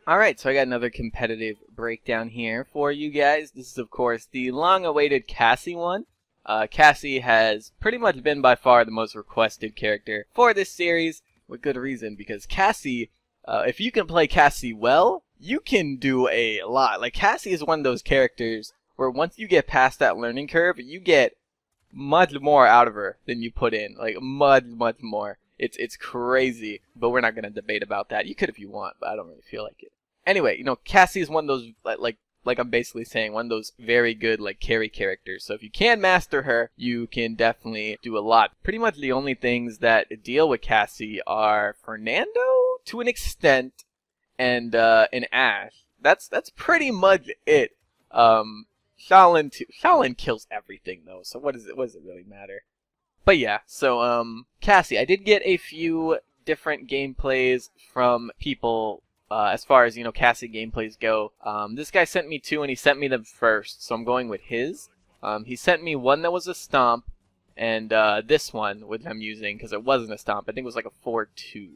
Alright, so I got another competitive breakdown here for you guys. This is, of course, the long-awaited Cassie one. Cassie has pretty much been by far the most requested character for this series, with good reason, because Cassie, if you can play Cassie well, you can do a lot. Like, Cassie is one of those characters where once you get past that learning curve, you get much more out of her than you put in. Like, much more. It's crazy, but we're not going to debate about that. You could if you want, but I don't really feel like it. Anyway, you know, Cassie is one of those, like I'm basically saying, one of those very good, like, carry characters. So if you can master her, you can definitely do a lot. Pretty much the only things that deal with Cassie are Fernando, to an extent, and Ash. That's pretty much it. Shaolin kills everything, though, so what does it really matter? But yeah, so, Cassie, I did get a few different gameplays from people, as far as, you know, Cassie gameplays go. This guy sent me two, and he sent me them first, so I'm going with his. He sent me one that was a stomp, and this one, which I'm using, because it wasn't a stomp. I think it was like a 4-2,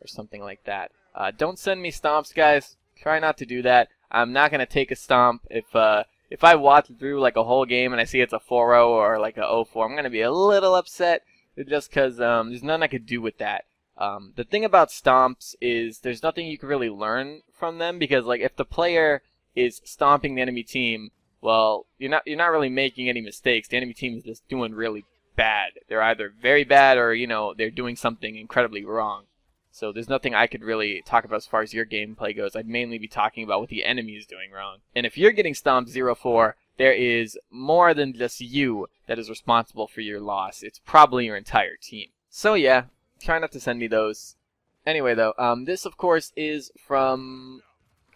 or something like that. Don't send me stomps, guys. Try not to do that. I'm not going to take a stomp if I watch through like a whole game and I see it's a 4-0 or like a 0-4, I'm going to be a little upset just because there's nothing I could do with that. The thing about stomps is there's nothing you can really learn from them, because like if the player is stomping the enemy team, well, you're not really making any mistakes. The enemy team is just doing really bad. They're either very bad or, you know, they're doing something incredibly wrong. So there's nothing I could really talk about as far as your gameplay goes. I'd mainly be talking about what the enemy is doing wrong. And if you're getting stomped 0-4, there is more than just you that is responsible for your loss. It's probably your entire team. So yeah, try not to send me those. Anyway though, this of course is from,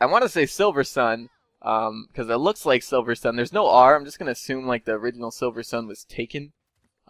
I want to say Silvesun, because it looks like Silvesun. There's no R. I'm just going to assume like the original Silvesun was taken.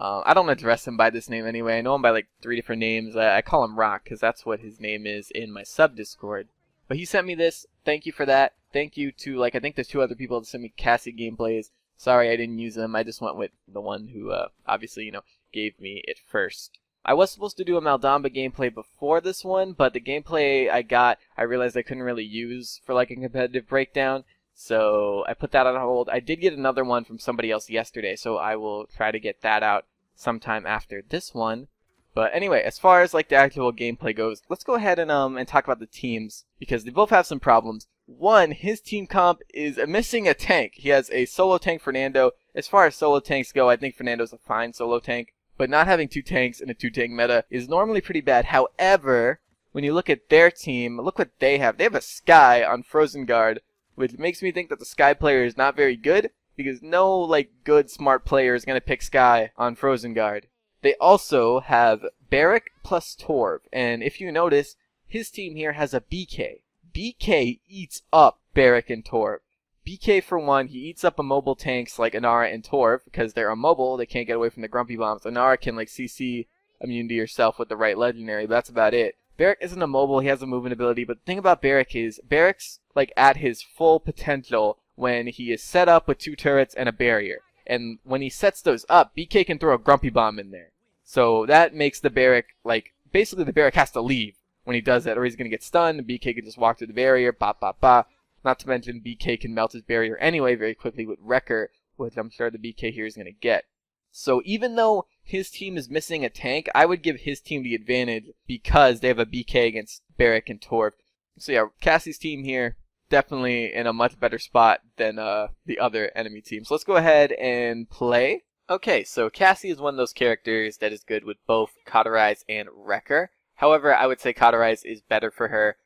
I don't address him by this name anyway. I know him by like 3 different names. I call him Rock because that's what his name is in my sub-Discord. But he sent me this. Thank you for that. Thank you to, like, I think there's 2 other people that sent me Cassie gameplays. Sorry I didn't use them. I just went with the one who, obviously, you know, gave me it first. I was supposed to do a Maldamba gameplay before this one, but the gameplay I got, I realized I couldn't really use for, like, a competitive breakdown. So I put that on hold. I did get another one from somebody else yesterday, so I will try to get that out sometime after this one. But anyway, as far as like the actual gameplay goes, let's go ahead and talk about the teams, because they both have some problems. One, his team comp is missing a tank. He has a solo tank, Fernando. As far as solo tanks go, I think Fernando's a fine solo tank, but not having 2 tanks in a 2-tank meta is normally pretty bad. However, when you look at their team, look what they have. They have a Sky on Frozen Guard, which makes me think that the Sky player is not very good, because no, like, good, smart player is going to pick Sky on Frozen Guard. They also have Barrack plus Torv, and if you notice, his team here has a BK. BK eats up Barrack and Torv. BK, for one, he eats up immobile tanks like Inara and Torv, because they're immobile, they can't get away from the Grumpy Bombs. Inara can, like, CC immune to yourself with the right legendary, but that's about it. Barrack isn't immobile, he has a movement ability, but the thing about Barrack is, Barrack's, like, at his full potential when he is set up with 2 turrets and a barrier. And when he sets those up, BK can throw a Grumpy Bomb in there. So that makes the Barrack, like, basically the Barrack has to leave when he does that, or he's going to get stunned. BK can just walk through the barrier, bop, bop, bop. Not to mention BK can melt his barrier anyway very quickly with Wrecker, which I'm sure the BK here is going to get. So even though his team is missing a tank, I would give his team the advantage because they have a BK against Barrack and Torv. So yeah, Cassie's team here, definitely in a much better spot than the other enemy team. So let's go ahead and play. Okay, so Cassie is one of those characters that is good with both Cauterize and Wrecker. However, I would say Cauterize is better for her.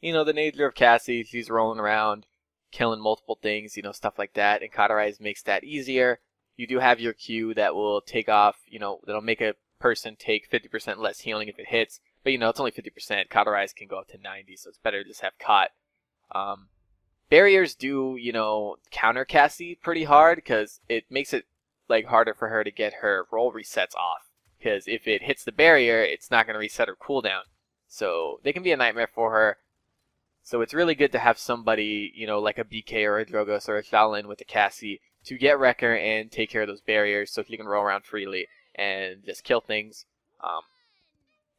You know, the nature of Cassie, she's rolling around, killing multiple things, you know, stuff like that, and Cauterize makes that easier. You do have your Q that will take off, you know, that'll make a person take 50% less healing if it hits, but you know, it's only 50%. Cauterize can go up to 90, so it's better to just have Caught. Barriers do, you know, counter Cassie pretty hard, because it makes it, like, harder for her to get her roll resets off. Because if it hits the barrier, it's not going to reset her cooldown. So they can be a nightmare for her. So it's really good to have somebody, you know, like a BK or a Drogos or a Shaolin with a Cassie to get Wrecker and take care of those barriers so she can roll around freely and just kill things.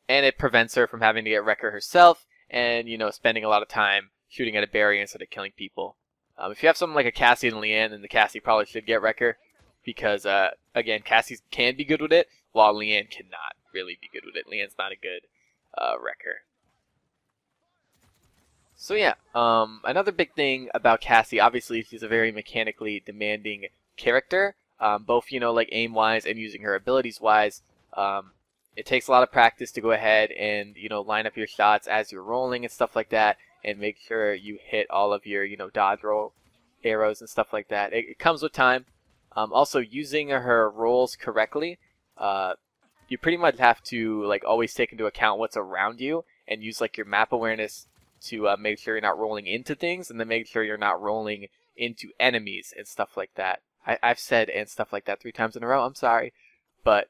And it prevents her from having to get Wrecker herself and, you know, spending a lot of time shooting at a barrier instead of killing people. If you have something like a Cassie and Leanne, then the Cassie probably should get Wrecker, because again, Cassie can be good with it, while Leanne cannot really be good with it. Leanne's not a good Wrecker. So yeah, another big thing about Cassie, obviously she's a very mechanically demanding character, both, you know, like aim-wise and using her abilities-wise. It takes a lot of practice to go ahead and, you know, line up your shots as you're rolling and stuff like that, and make sure you hit all of your, you know, dodge roll arrows and stuff like that. It comes with time. Also, using her rolls correctly, you pretty much have to, like, always take into account what's around you and use, like, your map awareness to make sure you're not rolling into things, and then make sure you're not rolling into enemies and stuff like that. I've said and stuff like that 3 times in a row. I'm sorry, but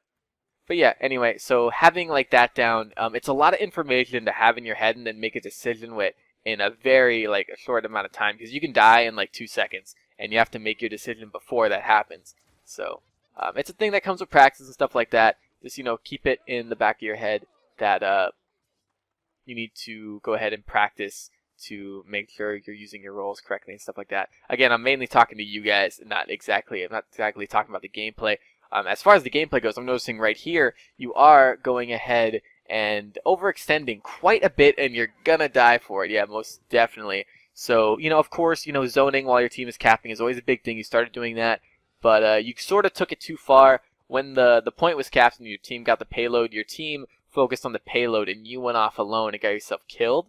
yeah. Anyway, so having like that down, it's a lot of information to have in your head and then make a decision with in a very like a short amount of time, because you can die in like 2 seconds, and you have to make your decision before that happens. So it's a thing that comes with practice and stuff like that. Just, you know, keep it in the back of your head that you need to go ahead and practice to make sure you're using your rolls correctly and stuff like that. Again, I'm mainly talking to you guys, I'm not exactly talking about the gameplay. As far as the gameplay goes, I'm noticing right here, you are going ahead and overextending quite a bit, and you're gonna die for it. Yeah, most definitely. So, you know, of course, you know, zoning while your team is capping is always a big thing. You started doing that, but you sort of took it too far. When the point was capped and your team got the payload, your team focused on the payload and you went off alone and got yourself killed.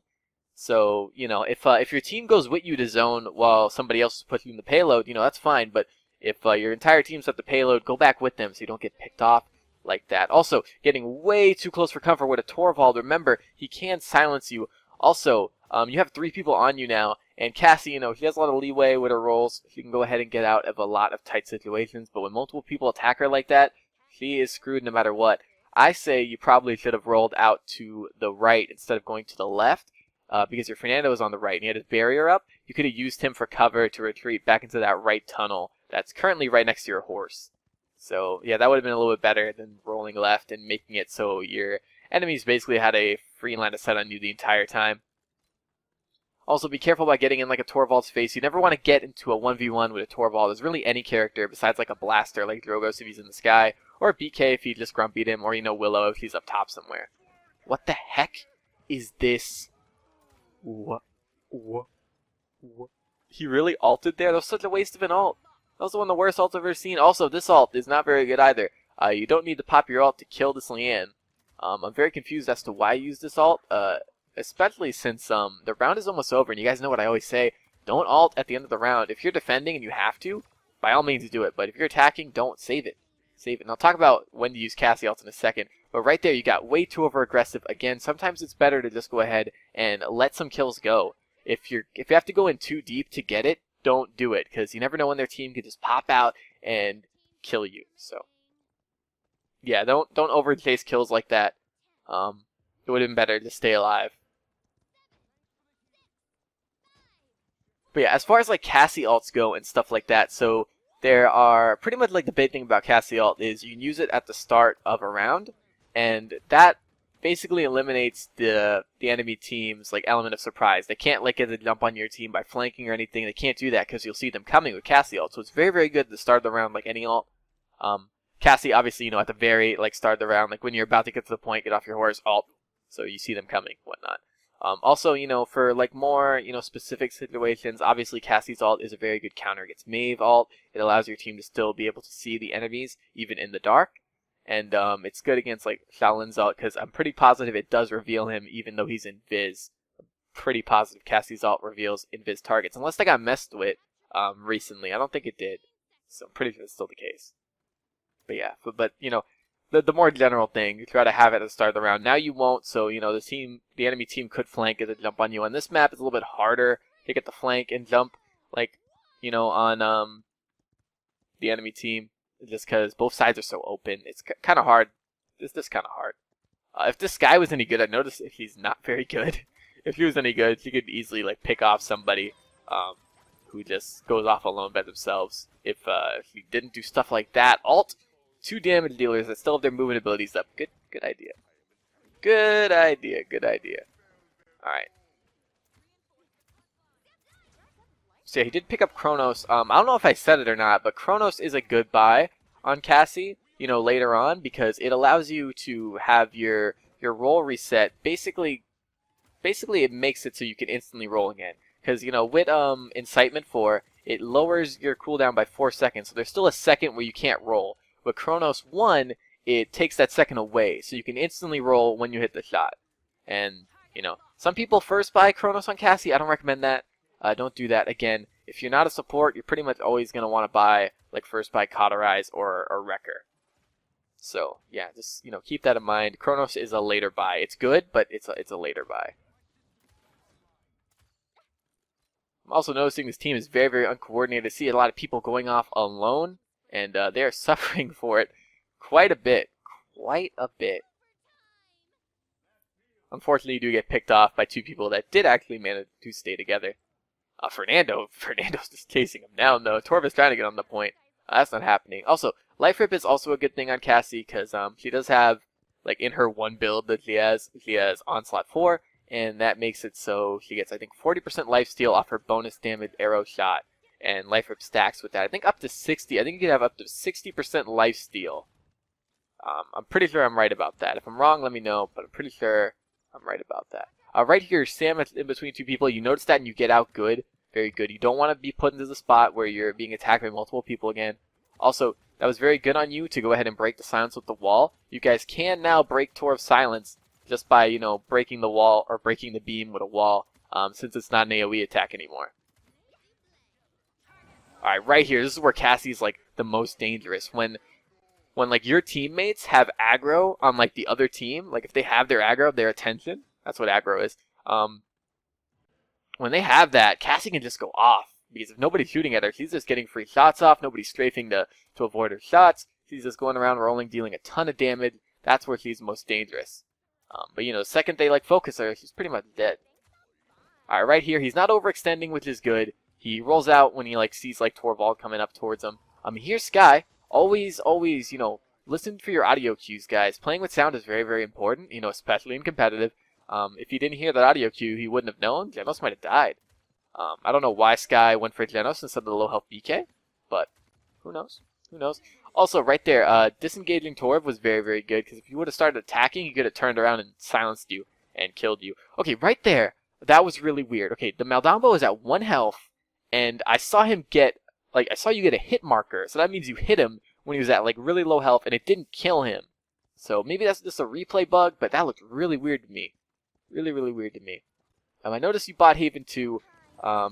So, you know, if your team goes with you to zone while somebody else is pushing the payload, you know, that's fine. But if your entire team's at the payload, go back with them so you don't get picked off like that. Also, getting way too close for comfort with a Torvald. Remember, he can silence you. Also, you have 3 people on you now, and Cassie, you know, she has a lot of leeway with her rolls. She can go ahead and get out of a lot of tight situations, but when multiple people attack her like that, she is screwed no matter what. I say you probably should have rolled out to the right instead of going to the left, because your Fernando was on the right and he had his barrier up. You could have used him for cover to retreat back into that right tunnel that's currently right next to your horse. So yeah, that would have been a little bit better than rolling left and making it so your enemies basically had a free line of sight on you the entire time. Also, be careful about getting in like a Torvald's face. You never want to get into a 1v1 with a Torvald. There's really any character besides like a blaster like Drogos if he's in the sky, or BK if you just grumpied him, or, you know, Willow if he's up top somewhere. What the heck is this? What? He really ulted there? That was such a waste of an ult. That was one of the worst ults I've ever seen. Also, this ult is not very good either. You don't need to pop your ult to kill this Leanne. I'm very confused as to why you use this ult, especially since the round is almost over, and you guys know what I always say, don't ult at the end of the round. If you're defending and you have to, by all means do it, but if you're attacking, don't save it. Save it. And I'll talk about when to use Cassie ults in a second, but right there you got way too over-aggressive. Again, sometimes it's better to just go ahead and let some kills go. If you have to go in too deep to get it, don't do it, because you never know when their team could just pop out and kill you. So yeah, don't over-chase kills like that. It would have been better to stay alive. But yeah, as far as like Cassie ults go and stuff like that, so there are pretty much like the big thing about Cassie ult is you can use it at the start of a round, and that basically eliminates the enemy team's like element of surprise. They can't like get a jump on your team by flanking or anything. They can't do that because you'll see them coming with Cassie ult. So it's very, very good at the start of the round, like any ult. Cassie, obviously, you know, at the very like start of the round, like when you're about to get to the point, get off your horse, ult, so you see them coming, whatnot. Also, you know, for like more, you know, specific situations, obviously Cassie's ult is a very good counter against Maeve ult. It allows your team to still be able to see the enemies even in the dark. And it's good against like Shaolin's ult because I'm pretty positive it does reveal him even though he's in Viz. Pretty positive Cassie's ult reveals Invis targets, unless they got messed with recently. I don't think it did, so I'm pretty sure it's still the case. But yeah, but you know, the more general thing, you try to have it at the start of the round. Now you won't, so you know the enemy team could flank and jump on you. On this map, it's a little bit harder to get the flank and jump, like, you know, on the enemy team, just because both sides are so open. It's kind of hard. It's just kind of hard. If this guy was any good, I'd notice if he's not very good. If he was any good, he could easily like pick off somebody who just goes off alone by themselves. If he didn't do stuff like that, ult, 2 damage dealers that still have their movement abilities up. Good idea. Good idea. All right. So yeah, he did pick up Kronos. I don't know if I said it or not, but Kronos is a good buy on Cassie, you know, later on, because it allows you to have your roll reset. Basically it makes it so you can instantly roll again. Because, you know, with Incitement 4, it lowers your cooldown by 4 seconds. So there's still a second where you can't roll. With Kronos 1, it takes that second away. So you can instantly roll when you hit the shot. And, you know, some people first buy Kronos on Cassie. I don't recommend that. Don't do that. Again, if you're not a support, you're pretty much always going to want to buy, like, first buy Cauterize or Wrecker. So, yeah, just, you know, keep that in mind. Kronos is a later buy. It's good, but it's a later buy. I'm also noticing this team is very, very uncoordinated. I see a lot of people going off alone, and they are suffering for it quite a bit. Quite a bit. Unfortunately, you do get picked off by two people that did actually manage to stay together. Fernando's just chasing him down, though. Torv is trying to get on the point. That's not happening. Also, Life Rip is also a good thing on Cassie, because she does have, like, in her one build that she has Onslaught 4, and that makes it so she gets, I think, 40% lifesteal off her bonus damage arrow shot, and Life Rip stacks with that. I think up to 60. I think you can have up to 60% lifesteal. I'm pretty sure I'm right about that. If I'm wrong, let me know, but I'm pretty sure I'm right about that. Right here, Sam is in between two people. You notice that and you get out good. Very good. You don't want to be put into the spot where you're being attacked by multiple people again. Also, that was very good on you to go ahead and break the silence with the wall. You guys can now break Torv's silence just by, you know, breaking the wall or breaking the beam with a wall, since it's not an AoE attack anymore. Alright, right here, this is where Cassie's, like, the most dangerous. When like, your teammates have aggro on, like, the other team, like, if they have their aggro, their attention, that's what aggro is, when they have that, Cassie can just go off. Because if nobody's shooting at her, she's just getting free shots off, nobody's strafing to avoid her shots, she's just going around rolling, dealing a ton of damage. That's where she's most dangerous. But, you know, the second they, like, focus her, she's pretty much dead. Alright, right here, he's not overextending, which is good. He rolls out when he, like, sees, like, Torvald coming up towards him. Here's Sky. Always, you know, listen for your audio cues, guys. Playing with sound is very, very important, you know, especially in competitive. If he didn't hear that audio cue, he wouldn't have known. Genos might have died. I don't know why Sky went for Genos instead of the low health BK, but who knows? Who knows? Also, right there, disengaging Torv was very, very good, because if you would have started attacking, he could have turned around and silenced you and killed you. Okay, right there, that was really weird. Okay, the Maldambo is at 1 health, and I saw him get, like, I saw you get a hit marker, so that means you hit him when he was at, like, really low health, and it didn't kill him. So maybe that's just a replay bug, but that looked really weird to me. Really, really weird to me. I noticed you bought Haven too.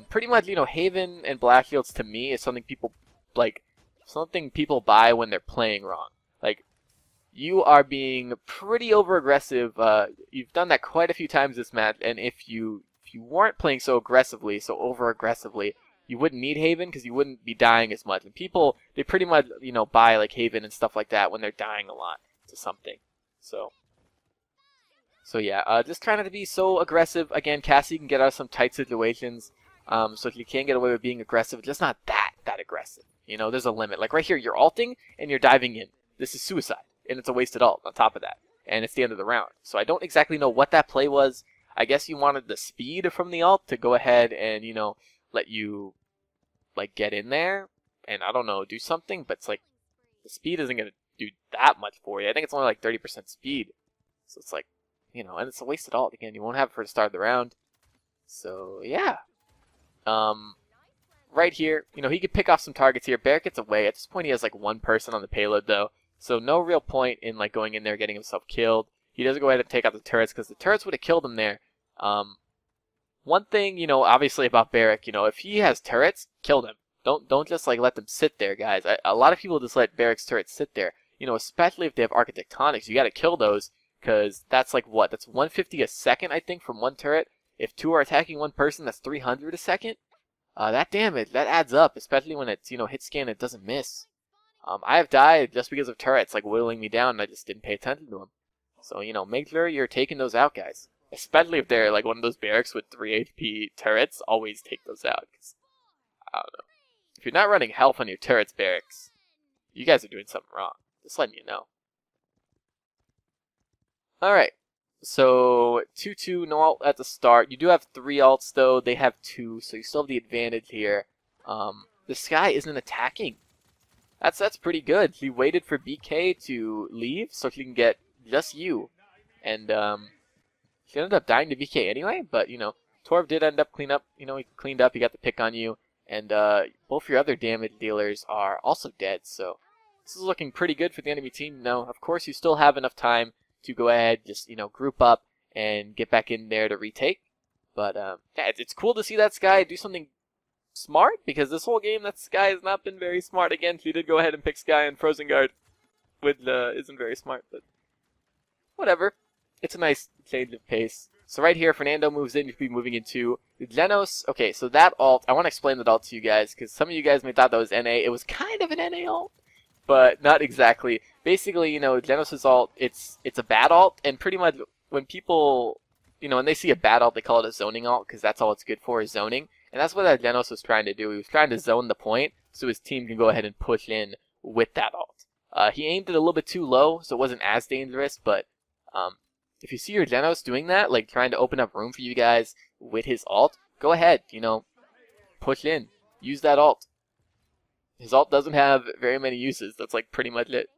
Pretty much, you know, Haven and Black Shields to me is something people, like, something people buy when they're playing wrong. Like, you are being pretty over-aggressive. You've done that quite a few times this match, and if you weren't playing so aggressively, so over-aggressively, you wouldn't need Haven because you wouldn't be dying as much. And people, they pretty much, you know, buy, like, Haven and stuff like that when they're dying a lot to something. So yeah, just trying not to be so aggressive. Again, Cassie can get out of some tight situations. So if you can get away with being aggressive, just not that aggressive. You know, there's a limit. Like right here, you're ulting and you're diving in. This is suicide, and it's a wasted ult on top of that. And it's the end of the round. So I don't exactly know what that play was. I guess you wanted the speed from the ult to go ahead and, you know, let you, like, get in there and, I don't know, do something. But it's like, the speed isn't going to do that much for you. I think it's only like 30% speed. So it's like, you know, and it's a wasted ult. Again, you won't have it for the start of the round. So, yeah. Right here, you know, he could pick off some targets here. Barrett gets away. At this point, he has, like, one person on the payload, though. So no real point in, like, going in there getting himself killed. He doesn't go ahead and take out the turrets, because the turrets would have killed him there. One thing, you know, obviously about Barrick, you know, if he has turrets, kill them. Don't just, like, let them sit there, guys. A lot of people just let Barrick's turrets sit there. You know, especially if they have architectonics. You got to kill those, because that's, like, what? That's 150 a second, I think, from one turret. If two are attacking one person, that's 300 a second. That damage, that adds up, especially when it's, you know, hit scan and it doesn't miss. I have died just because of turrets, like, whittling me down, and I just didn't pay attention to them. So, you know, make sure you're taking those out, guys. Especially if they're, like, one of those barracks with 3 HP turrets, always take those out. 'Cause, I don't know. If you're not running health on your turrets, barracks, you guys are doing something wrong. Just letting you know. Alright. So 2-2, no ult at the start. You do have 3 ults though. They have 2, so you still have the advantage here. This guy isn't attacking. That's pretty good. He waited for BK to leave so he can get just you. And he ended up dying to BK anyway, but you know, Torv did end up he cleaned up, he got the pick on you, and both your other damage dealers are also dead, so this is looking pretty good for the enemy team. Now, of course, you still have enough time to go ahead, just, you know, group up and get back in there to retake. But yeah, it's cool to see that Skye do something smart, because this whole game that Skye has not been very smart. Again, he did go ahead and pick Skye and Frozen Guard, which isn't very smart, but whatever. It's a nice change of pace. So right here, Fernando moves in. You could be moving into Genos. Okay, so that ult, I want to explain that ult to you guys, because some of you guys may thought that was NA. It was kind of an NA ult, but not exactly. Basically, you know, Genos' ult, it's a bad ult, and pretty much when people, you know, when they see a bad ult, they call it a zoning ult, because that's all it's good for is zoning. And that's what that Genos was trying to do. He was trying to zone the point so his team can go ahead and push in with that ult. He aimed it a little bit too low, so it wasn't as dangerous, but if you see your Genos doing that, like trying to open up room for you guys with his ult, go ahead, you know, push in. Use that ult. His ult doesn't have very many uses. That's like pretty much it.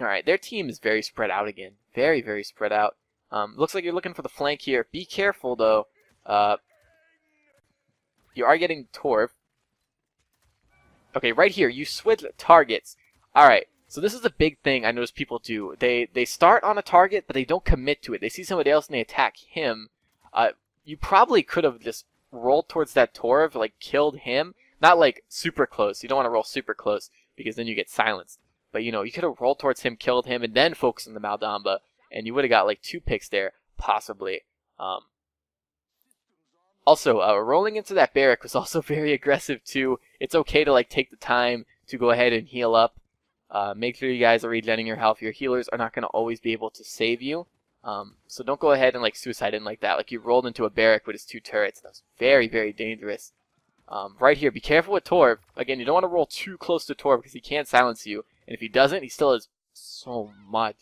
Alright, their team is very spread out again. Very, very spread out. Looks like you're looking for the flank here. Be careful, though. You are getting Torv. Okay, right here, you switch targets. Alright, so this is a big thing I notice people do. They start on a target, but they don't commit to it. They see somebody else and they attack him. You probably could have just rolled towards that Torv, like killed him. Not like super close. You don't want to roll super close, because then you get silenced. But, you know, you could have rolled towards him, killed him, and then focused on the Maldamba, and you would have got like 2 picks there, possibly. Also, rolling into that barrack was also very aggressive too. It's okay to like take the time to go ahead and heal up. Make sure you guys are regenerating your health. Your healers are not going to always be able to save you. So don't go ahead and like suicide in like that. Like you rolled into a barrack with his 2 turrets. That's very, very dangerous. Right here, be careful with Torv. Again, you don't want to roll too close to Torv because he can't silence you. And if he doesn't, he still has so much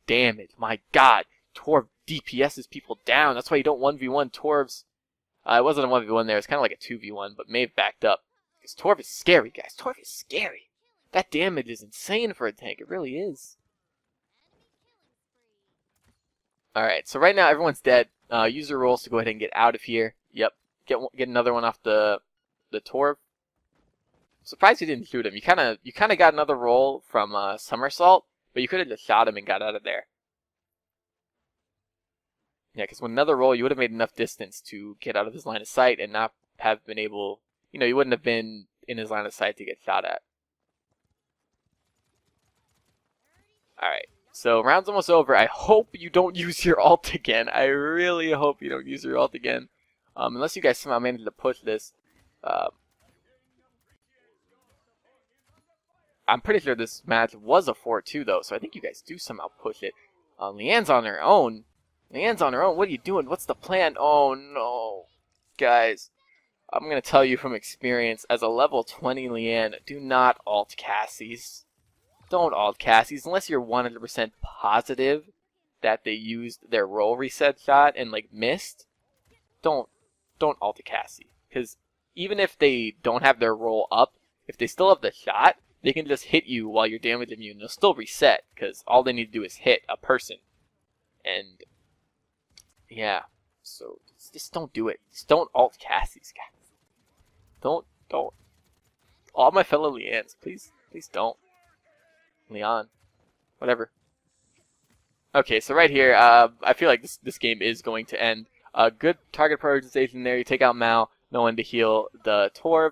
damage. My god, Torv DPSs people down. That's why you don't 1v1 Torvs. It wasn't a 1v1 there. It's kind of like a 2v1, but may have backed up. Because Torv is scary, guys. Torv is scary. That damage is insane for a tank. It really is. Alright, so right now everyone's dead. Use your rolls to go ahead and get out of here. Yep. Get another one off the Torv. Surprised you didn't shoot him. You kind of got another roll from Somersault, but you could have just shot him and got out of there. Yeah, because with another roll, you would have made enough distance to get out of his line of sight and not have been able, you know, you wouldn't have been in his line of sight to get shot at. Alright, so round's almost over. I hope you don't use your ult again. I really hope you don't use your ult again. Unless you guys somehow manage to push this. I'm pretty sure this match was a 4-2 though, so I think you guys do somehow push it. Leanne's on her own. Leanne's on her own. What are you doing? What's the plan? Oh no. Guys, I'm going to tell you from experience, as a level 20 Leanne, do not ult Cassies. Don't ult Cassies unless you're 100% positive that they used their roll reset shot and like missed. Don't ult a Cassie. Because even if they don't have their roll up, if they still have the shot, they can just hit you while you're damage immune. They'll still reset, because all they need to do is hit a person. And yeah, so just don't do it. Just don't ult Cassies, guys. Don't. All my fellow Leannes, please don't. Leon, whatever. Okay, so right here, I feel like this game is going to end. Good target prioritization there. You take out Mao, no one to heal the Torv.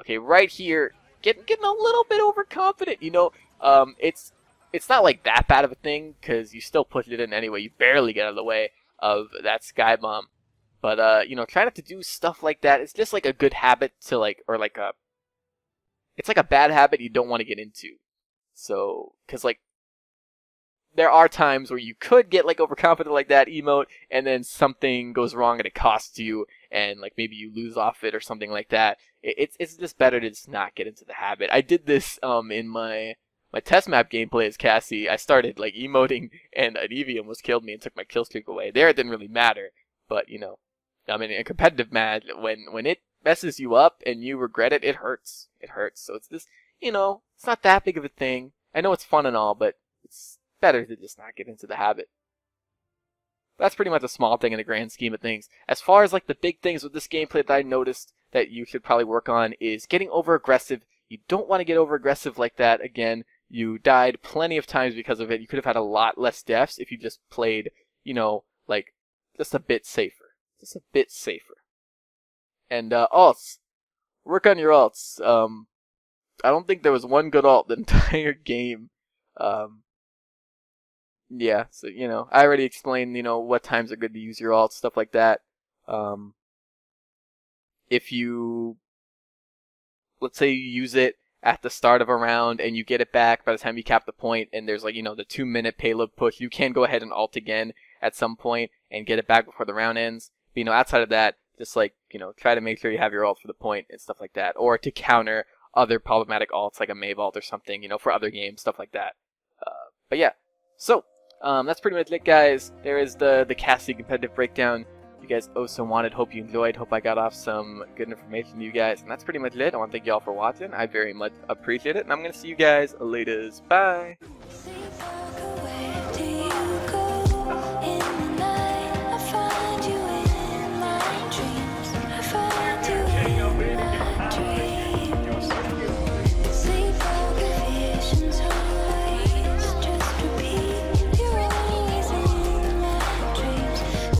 Okay, right here, getting a little bit overconfident. You know, it's not like that bad of a thing because you still push it in anyway. You barely get out of the way of that Sky Bomb. But you know, try not to do stuff like that. It's just like a good habit to like, or like a, it's like a bad habit you don't want to get into. So, because like, there are times where you could get like overconfident like that emote, and then something goes wrong and it costs you, and like maybe you lose off it or something like that. It's just better to just not get into the habit. I did this in my test map gameplay as Cassie. I started like emoting, and an Eevee almost killed me and took my kill streak away. There it didn't really matter, but you know, I mean, in a competitive match, when it messes you up and you regret it, it hurts. It hurts. So it's this, you know, it's not that big of a thing. I know it's fun and all, but it's better to just not get into the habit. That's pretty much a small thing in the grand scheme of things. As far as like the big things with this gameplay that I noticed that you should probably work on is getting over aggressive. You don't want to get over aggressive like that again. You died plenty of times because of it. You could have had a lot less deaths if you just played, you know, like just a bit safer. Just a bit safer. And alts. Work on your alts. I don't think there was one good alt the entire game. Yeah, so, you know, I already explained, you know, what times are good to use your alts, stuff like that. If you, let's say you use it at the start of a round and you get it back by the time you cap the point, and there's like, you know, the 2-minute payload push, you can go ahead and alt again at some point and get it back before the round ends. But, you know, outside of that, just like, you know, try to make sure you have your ult for the point and stuff like that. Or to counter other problematic alts like a Mave ult or something, you know, for other games, stuff like that. But yeah, so that's pretty much it, guys. There is the Cassie Competitive Breakdown. You guys so wanted. Hope you enjoyed. Hope I got off some good information to you guys. And that's pretty much it. I want to thank you all for watching. I very much appreciate it. And I'm going to see you guys later. Bye.